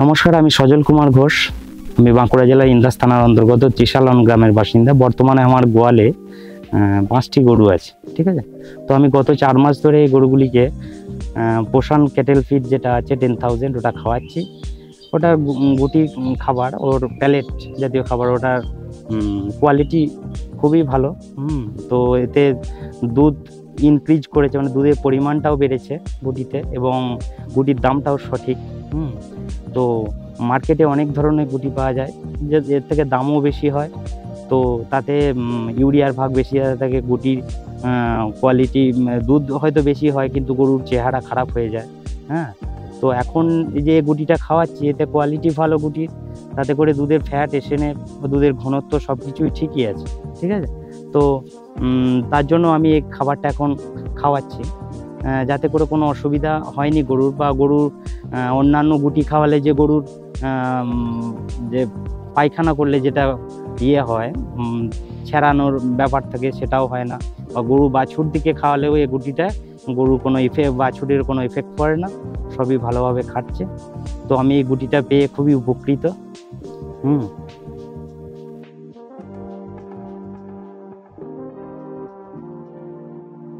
নমস্কার, আমি সজল কুমার ঘোষ। আমি বাঁকুড়া জেলার ইন্দাস থানার অন্তর্গত ত্রিশালন গ্রামের বাসিন্দা। বর্তমানে আমার গোয়ালে 5টি গরু আছে, ঠিক আছে। তো আমি গত 4 মাস ধরে এই গরুগুলিকে পোষণ ক্যাটেল ফিড যেটা আছে 10,000 ওটা খাওয়াচ্ছি। ওটা গুটি খাবার, ওর প্যালেট জাতীয় খাবার, ওটার কোয়ালিটি খুবই ভালো। তো এতে দুধ ইনক্রিজ করেছে, মানে দুধের পরিমাণটাও বেড়েছে গুটিতে, এবং গুটির দামটাও সঠিক। তো মার্কেটে অনেক ধরনের গুটি পাওয়া যায়, যে এর থেকে দামও বেশি হয়। তো তাতে ইউরিয়ার ভাগ বেশি থাকে, গুটির কোয়ালিটি, দুধ হয়তো বেশি হয় কিন্তু গরুর চেহারা খারাপ হয়ে যায়। তো এখন যে গুটিটা খাওয়াচ্ছি এতে কোয়ালিটি ভালো গুটির, তাতে করে দুধের ফ্যাট, এসএনএফ, দুধের ঘনত্ব সব কিছুই ঠিকই আছে, ঠিক আছে। তো তার জন্য আমি এই খাবারটা এখন খাওয়াচ্ছি, যাতে করে কোনো অসুবিধা হয়নি গরুর, বা গরুর অন্যান্য গুটি খাওয়ালে যে গরুর যে পায়খানা করলে যেটা হয়, ছেড়ানোর ব্যাপার থাকে, সেটাও হয় না। বা গরু বাছুর দিকে খাওয়ালেও এই গুটিটা গরুর কোনো বাছুরের কোনো এফেক্ট পড়ে না, সবই ভালোভাবে খাচ্ছে। তো আমি এই গুটিটা পেয়ে খুবই উপকৃত।